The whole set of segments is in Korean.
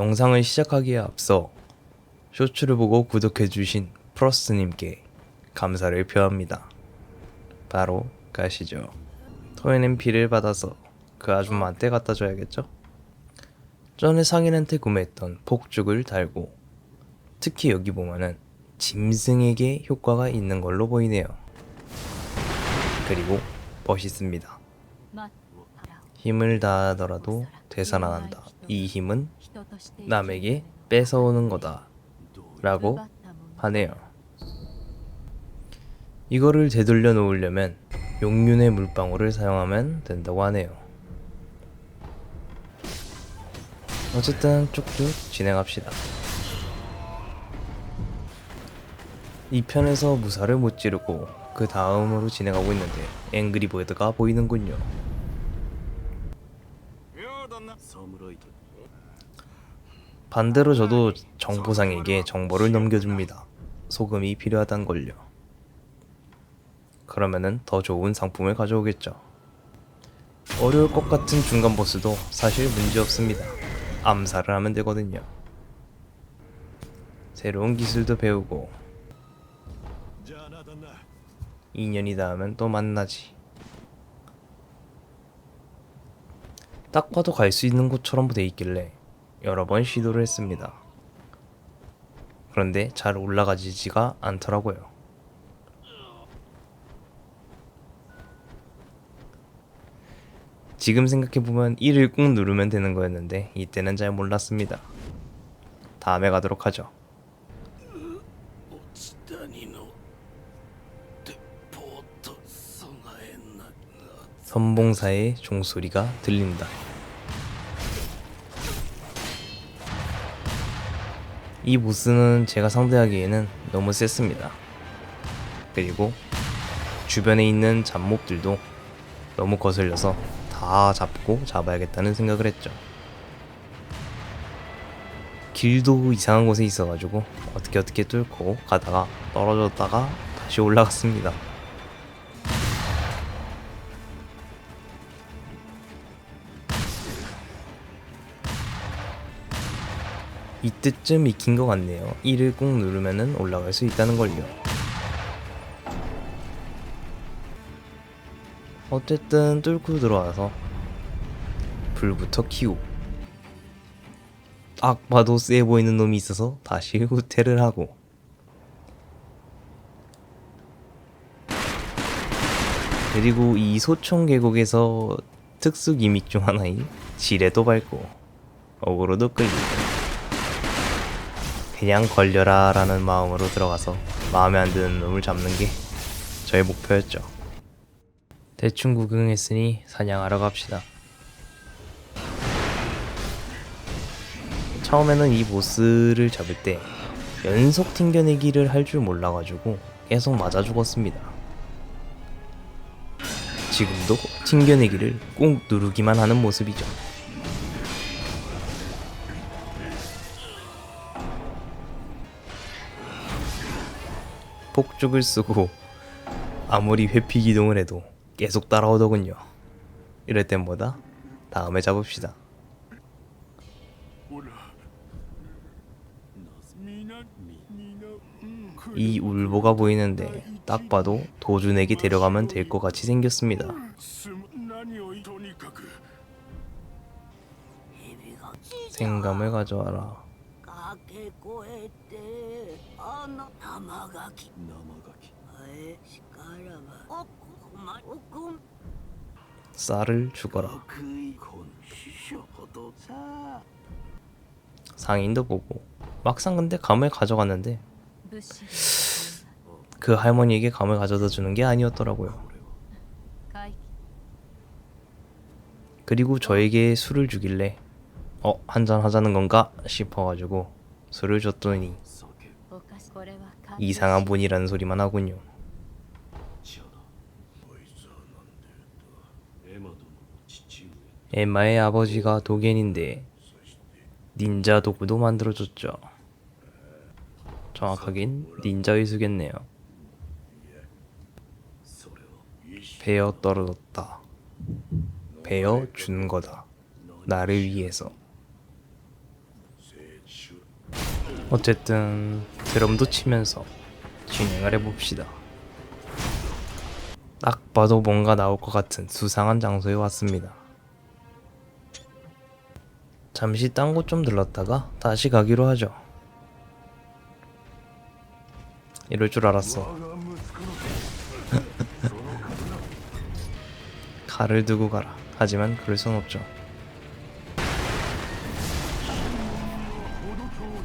영상을 시작하기에 앞서 쇼츠를 보고 구독해주신 프로스트님께 감사를 표합니다. 바로 가시죠. 토엔앤피를 받아서 그 아줌마한테 갖다 줘야겠죠? 전에 상인한테 구매했던 폭죽을 달고, 특히 여기 보면은 짐승에게 효과가 있는 걸로 보이네요. 그리고 멋있습니다. 힘을 다하더라도 되살아난다. 이 힘은 남에게 뺏어오는 거다 라고 하네요. 이거를 되돌려 놓으려면 용륜의 물방울을 사용하면 된다고 하네요. 어쨌든 쭉쭉 진행합시다. 이 편에서 무사를 못 지르고 그 다음으로 진행하고 있는데 앵그리버드가 보이는군요. 반대로 저도 정보상에게 정보를 넘겨줍니다. 소금이 필요하단 걸요. 그러면은 더 좋은 상품을 가져오겠죠. 어려울 것 같은 중간 보스도 사실 문제 없습니다. 암살을 하면 되거든요. 새로운 기술도 배우고 2년이 닿으면 또 만나지. 딱 봐도 갈 수 있는 곳처럼 돼 있길래 여러 번 시도를 했습니다. 그런데 잘 올라가지지가 않더라고요. 지금 생각해보면 1을 꾹 누르면 되는 거였는데 이때는 잘 몰랐습니다. 다음에 가도록 하죠. 선봉사의 종소리가 들린다. 이 보스는 제가 상대하기에는 너무 셌습니다. 그리고 주변에 있는 잡몹들도 너무 거슬려서 다 잡고 잡아야겠다는 생각을 했죠. 길도 이상한 곳에 있어가지고 어떻게 뚫고 가다가 떨어졌다가 다시 올라갔습니다. 이때쯤 익힌 것 같네요. 1을 꾹 누르면은 올라갈 수 있다는 걸요. 어쨌든 뚫고 들어와서 불부터 켜고, 딱 봐도 세 보이는 놈이 있어서 다시 후퇴를 하고, 그리고 이 소총 계곡에서 특수 기믹 중 하나인 지뢰도 밟고 어그로도 끌리고, 그냥 걸려라 라는 마음으로 들어가서 마음에 안 드는 놈을 잡는 게 저의 목표였죠. 대충 구경했으니 사냥하러 갑시다. 처음에는 이 보스를 잡을 때 연속 튕겨내기를 할 줄 몰라가지고 계속 맞아 죽었습니다. 지금도 튕겨내기를 꾹 누르기만 하는 모습이죠. 폭죽을 쓰고 아무리 회피 기동을 해도 계속 따라오더군요. 이럴 땐 뭐다? 다음에 잡읍시다. 이 울보가 보이는데 딱 봐도 도준에게 데려가면 될 것 같이 생겼습니다. 생감을 가져와라. 쌀을 죽어라. 상인도 보고 막상 근데 감을 가져갔는데 그 할머니에게 감을 가져다 주는 게 아니었더라고요. 그리고 저에게 술을 주길래 한잔 하자는 건가 싶어가지고 술을 줬더니 이상한 분이라는 소리만 하군요. 엠마의 아버지가 도겐인데 닌자 도구도 만들어줬죠. 정확하긴 닌자 의수겠네요. 베어 떨어졌다. 베어 준 거다. 나를 위해서. 어쨌든 드럼도 치면서 진행을 해봅시다. 딱 봐도 뭔가 나올 것 같은 수상한 장소에 왔습니다. 잠시 딴 곳 좀 들렀다가 다시 가기로 하죠. 이럴 줄 알았어. 칼을 두고 가라. 하지만 그럴 순 없죠.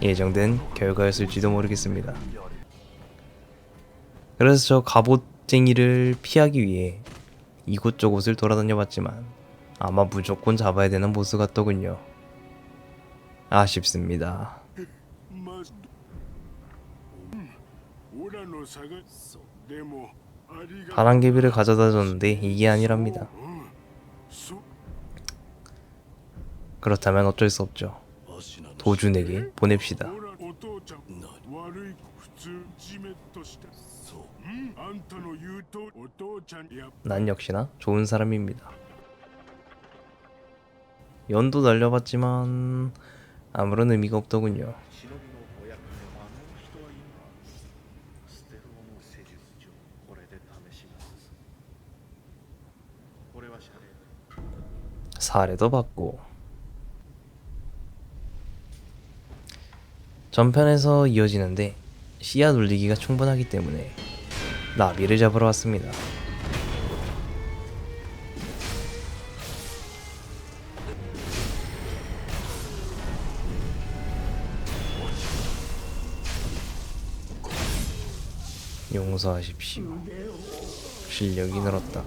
예정된 결과였을지도 모르겠습니다. 그래서 저 갑옷쟁이를 피하기 위해 이곳저곳을 돌아다녀 봤지만 아마 무조건 잡아야 되는 보스 같더군요. 아쉽습니다. 바람개비를 가져다 줬는데 이게 아니랍니다. 그렇다면 어쩔 수 없죠. 도준에게 보냅시다. 난 역시나 좋은 사람입니다. 연도 날려봤지만 아무런 의미가 없더군요. 사례도 받고 전편에서 이어지는데 씨앗 올리기가 충분하기 때문에 나비를 잡으러 왔습니다. 용서하십시오. 실력이 늘었다.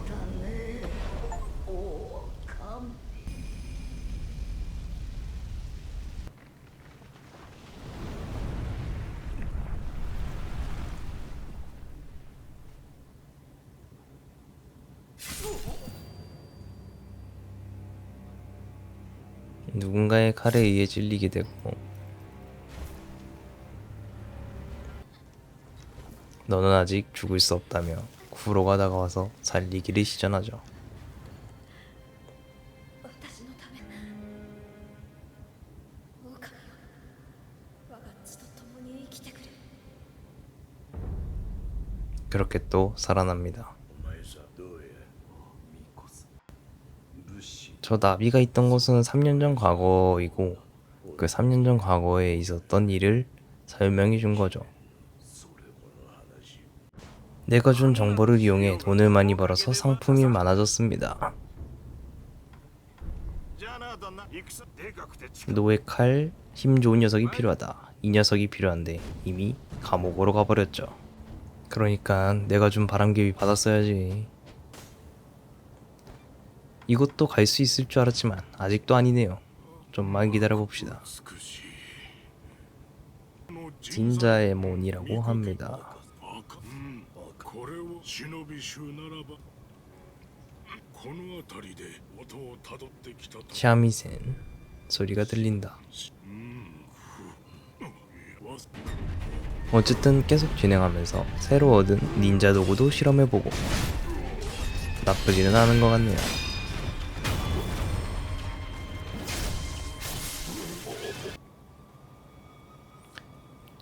누군가의 칼에 의해 찔리게 되고 너는 아직 죽을 수 없다며 구로가 다가와서 살리기를 시전하죠. 그렇게 또 살아납니다. 저 나비가 있던 곳은 3년 전 과거이고 그 3년 전 과거에 있었던 일을 설명해 준 거죠. 내가 준 정보를 이용해 돈을 많이 벌어서 상품이 많아졌습니다. 노예 칼, 힘 좋은 녀석이 필요하다. 이 녀석이 필요한데 이미 감옥으로 가버렸죠. 그러니까 내가 준 바람개비 받았어야지. 이것도 갈 수 있을 줄 알았지만 아직도 아니네요. 좀만 기다려봅시다. 진자에몬이라고 합니다. 샤미센 소리가 들린다. 어쨌든 계속 진행하면서 새로 얻은 닌자 도구도 실험해보고 나쁘지는 않은 것 같네요.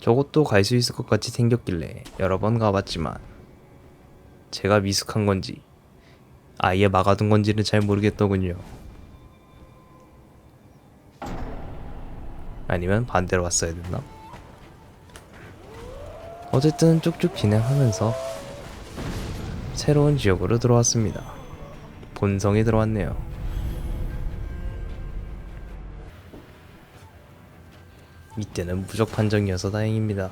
저것도 갈 수 있을 것 같이 생겼길래 여러 번 가봤지만 제가 미숙한 건지 아예 막아둔 건지는 잘 모르겠더군요. 아니면 반대로 왔어야 됐나? 어쨌든 쭉쭉 진행하면서 새로운 지역으로 들어왔습니다. 본성에 들어왔네요. 이때는 무적 판정이어서 다행입니다.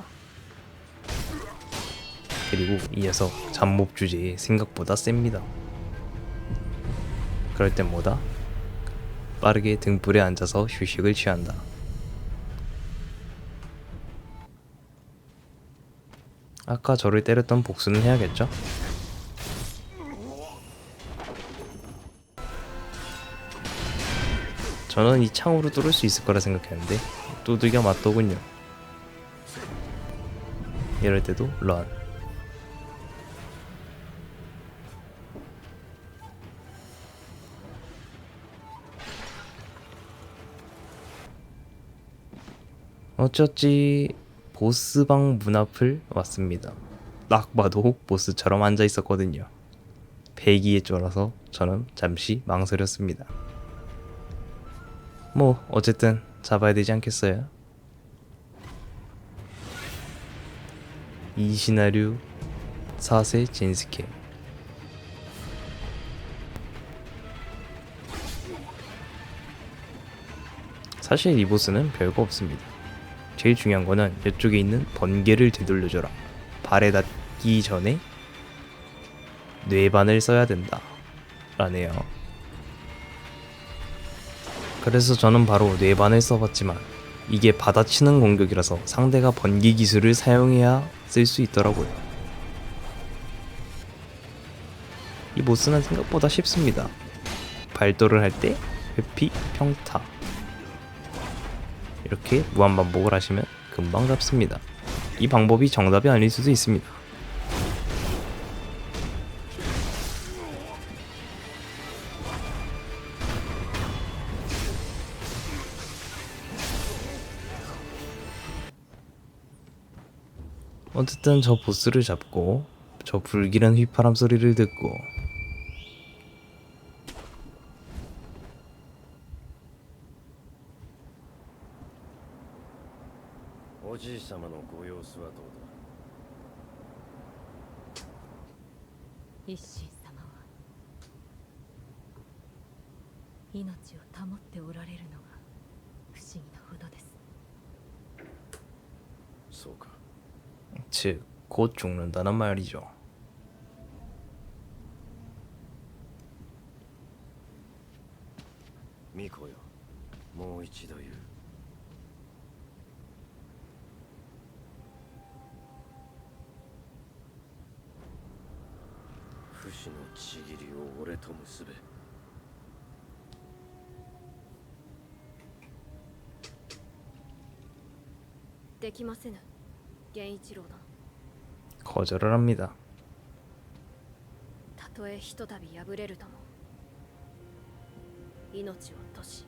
그리고 이 녀석 잡몹 주제에 생각보다 셉니다. 그럴 땐 뭐다? 빠르게 등불에 앉아서 휴식을 취한다. 아까 저를 때렸던 복수는 해야겠죠? 저는 이 창으로 뚫을 수 있을 거라 생각했는데 두들겨 맞더군요. 이럴 때도 런. 어쩌지 보스방 문 앞을 왔습니다. 딱 봐도 보스처럼 앉아 있었거든요. 배기에 쫄아서 저는 잠시 망설였습니다. 뭐 어쨌든 잡아야 되지 않겠어요? 이시나류 4세 진스케. 사실 이 보스는 별거 없습니다. 제일 중요한 거는 이쪽에 있는 번개를 되돌려줘라. 발에 닿기 전에 뇌반을 써야 된다 라네요. 그래서 저는 바로 뇌반을 써봤지만 이게 받아치는 공격이라서 상대가 번개 기술을 사용해야 쓸 수 있더라고요. 이 보스는 생각보다 쉽습니다. 발도를 할 때 회피, 평타 이렇게 무한반복을 하시면 금방 잡습니다. 이 방법이 정답이 아닐 수도 있습니다. 어쨌든 저 보스를 잡고 저 불길한 휘파람 소리를 듣고 おじいさまのご様子はどうだ。一心様は命を保っておられるのが不思議なほどです。そうか。 즉, 곧 죽는다는 말이죠. 巫女よ、もう一度言う。不死のちぎりを俺と結べ。できませぬ、源一郎殿。 거절을 합니다. たとえひとたび破れるとも、命を落とし、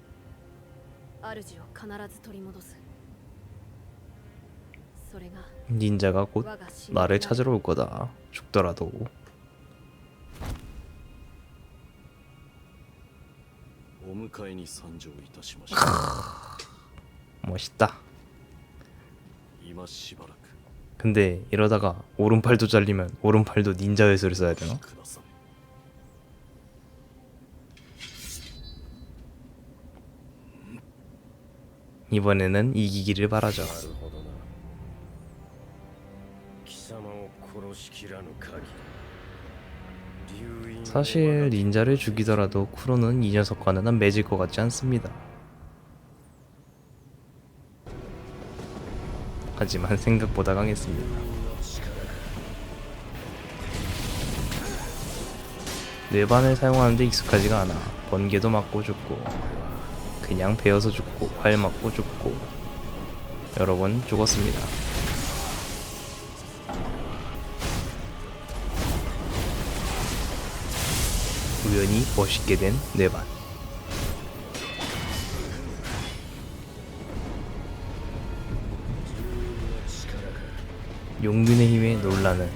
主を必ず取り戻す。それが 닌자가 곧 나를 찾으러 올 거다. 죽더라도. お迎えに参上いたしました。 멋있다. 今しばらく 근데 이러다가 오른팔도 잘리면 오른팔도 닌자 회수를 써야 되나? ください。 이번에는 이기기를 바라죠. なるほどな。貴様を殺しきらぬ限り、流因を 사실 닌자를 죽이더라도 쿠로는 이 녀석과는 맺을 것 같지 않습니다. 하지만 생각보다 강했습니다. 뇌반을 사용하는데 익숙하지가 않아. 번개도 맞고 죽고 그냥 베어서 죽고 활 맞고 죽고 여러 번 죽었습니다. 우연히 멋있게 된 뇌반. 용균의 힘에 놀라는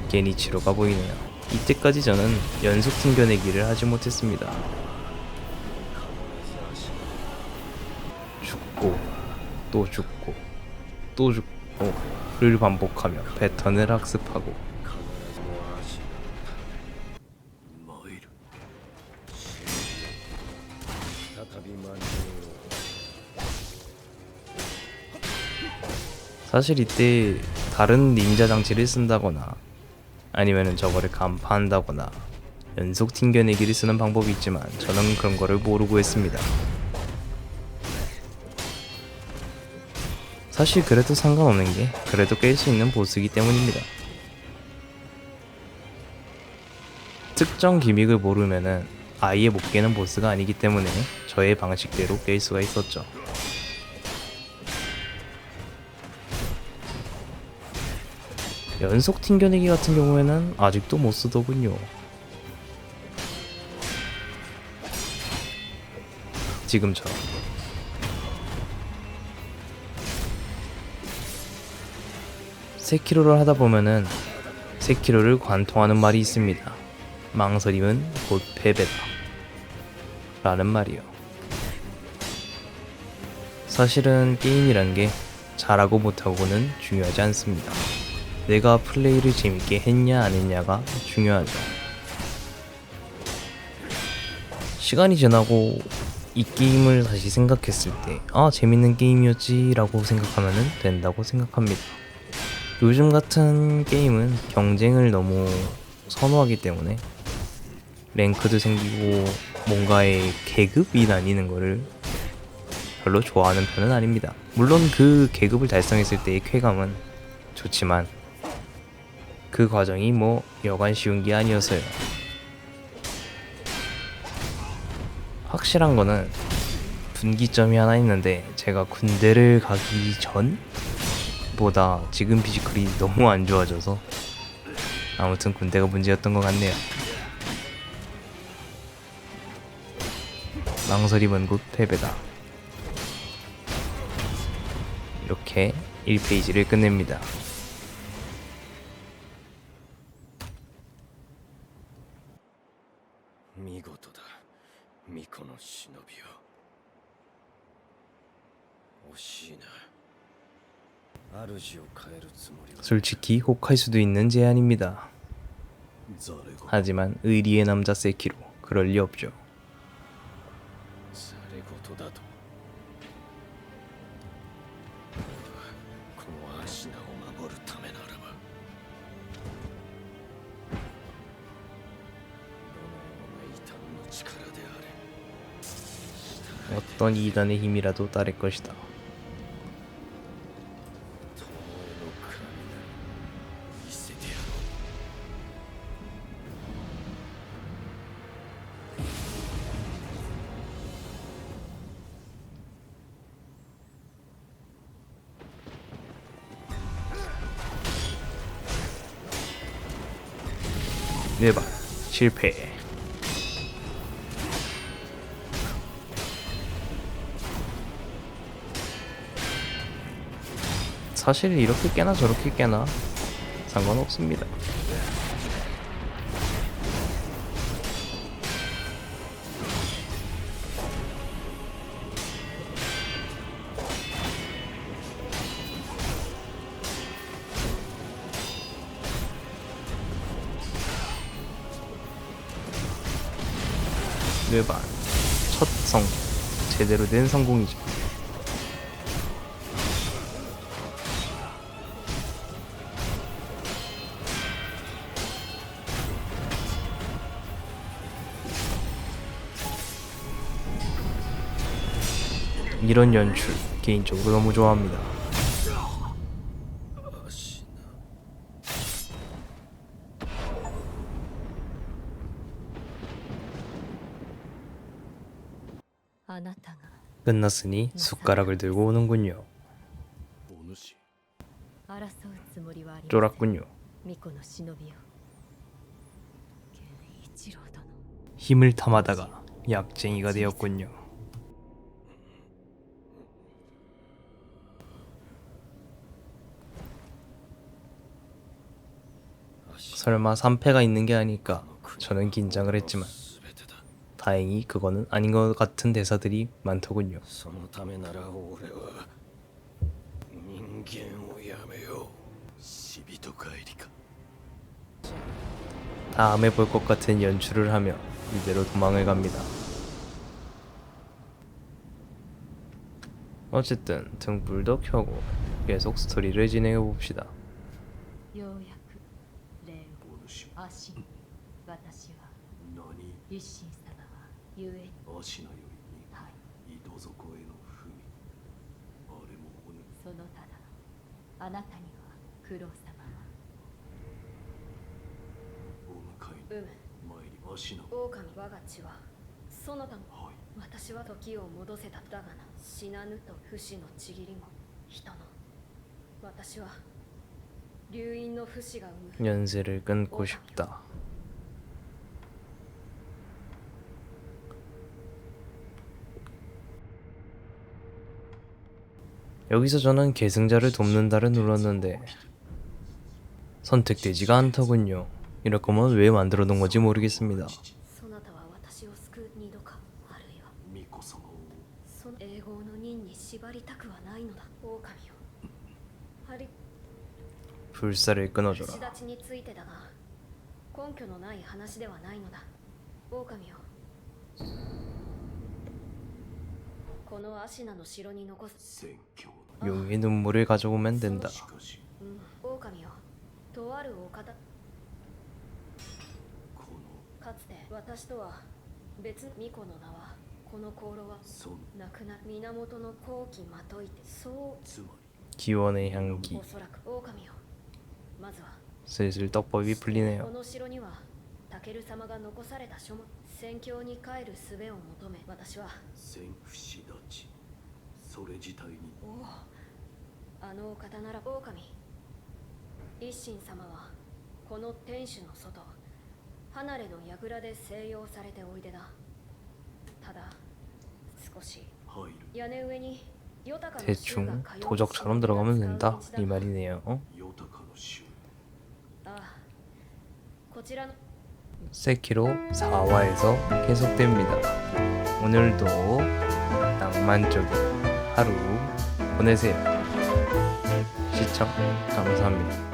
게니치로가 보이네요. 이때까지 저는 연속 튕겨내기를 하지 못했습니다. 죽고 또 죽고 또 죽고를 반복하며 패턴을 학습하고 参る。再び万人を 사실 이때 다른 닌자 장치를 쓴다거나 아니면은 저거를 간파한다거나 연속 튕겨내기를 쓰는 방법이 있지만 저는 그런 거를 모르고 했습니다. 사실 그래도 상관없는 게 그래도 깰 수 있는 보스이기 때문입니다. 특정 기믹을 모르면은 아예 못 깨는 보스가 아니기 때문에 저의 방식대로 깰 수가 있었죠. 연속 튕겨내기 같은 경우에는 아직도 못 쓰더군요. 지금처럼 세키로를 하다 보면은 세키로를 관통하는 말이 있습니다. 망설임은 곧 패배다 라는 말이요. 사실은 게임이란 게 잘하고 못하고는 중요하지 않습니다. 내가 플레이를 재밌게 했냐 안 했냐가 중요하죠. 시간이 지나고 이 게임을 다시 생각했을 때 재밌는 게임이었지 라고 생각하면 된다고 생각합니다. 요즘 같은 게임은 경쟁을 너무 선호하기 때문에 랭크도 생기고 뭔가의 계급이 나뉘는 거를 별로 좋아하는 편은 아닙니다. 물론 그 계급을 달성했을 때의 쾌감은 좋지만 그 과정이 뭐 여간 쉬운 게 아니어서요. 확실한 거는 분기점이 하나 있는데 제가 군대를 가기 전보다 지금 피지컬이 너무 안 좋아져서 아무튼 군대가 문제였던 것 같네요. 망설임은 곧 패배다. 이렇게 1페이지를 끝냅니다. 미고토다. 미코의 시노비요. 惜しいな。主を変えるつもりは 솔직히 혹할 수도 있는 제안입니다. 하지만 의리의 남자 세키로 그럴 리 없죠. ざれ事だと。このアシナを守るためならば、どのような異端の力であれ、 어떤 이단의 힘이라도 따를 것이다. 巴の神なり見せてやろう。 네발 실패. 사실 이렇게 깨나 저렇게 깨나 상관없습니다. 뇌발 첫 성공, 제대로 된 성공이죠. 이런 연출 개인적으로 너무 좋아합니다. 足な。 あなたが 끝났으니 숟가락을 들고 오는군요. お主。争うつもりはありません。 쫄았군요. 巫女の忍びよ。源一郎殿。 힘을 탐하다가 약쟁이가 되었군요. 설마 3패가 있는 게 아닐까 저는 긴장을 했지만 다행히 그거는 아닌 것 같은 대사들이 많더군요. そのためなら俺は人間をやめよう。死人帰りか。 다음에 볼 것 같은 연출을 하며 이대로 도망을 갑니다. 어쨌든 등불도 켜고 계속 스토리를 진행해 봅시다. ようやく礼を足に私は一心様はゆえに足のよりにはい井戸底への踏みあれも骨そのただあなたには九郎様はお迎えに参り足の狼我が血はその他のはい私は時を戻せただがな死なぬと不死のちぎりも人の私は流因の不死が生む 연세를 끊고 싶다. 여기서 저는 계승자를 돕는다를 눌렀는데 선택되지가 않더군요. 이럴 거면 왜 만들어 놓은 건지 모르겠습니다. そなたは私を救う二度か、あるいは巫女様をその永劫の任に縛りたくはないのだ。狼よ、ハリ 불사를 끊어줘라. 口立ちについてだが根拠のない話ではないのだ。狼よ、このアシナの城に残す。宣教 용의 눈물을 가져오면 된다. しかし狼よ、とあるお方、このかつて私とは別巫女の名は、この香炉はそん亡くなる源の好機まといて、そうつま 기원의 향기. おそらく狼よ。まずは 슬슬 떡밥이 こ 풀리네요. の城にはタケル様が残された書物、戦況に帰る術を求め、私はり戦不死立ちそれ自体におお、あのお方なら狼。一心様はこの天守の外、離れの櫓で静養されておいでだ。ただ少し入る屋根上に豊かな衆 대충 が通う 도적처럼 들어가면 된다 이 말이네요. 豊かの衆ああ、こちらの 세키로 4화에서 계속됩니다. 오늘도 낭만적인 하루 보내세요. 시청 감사합니다.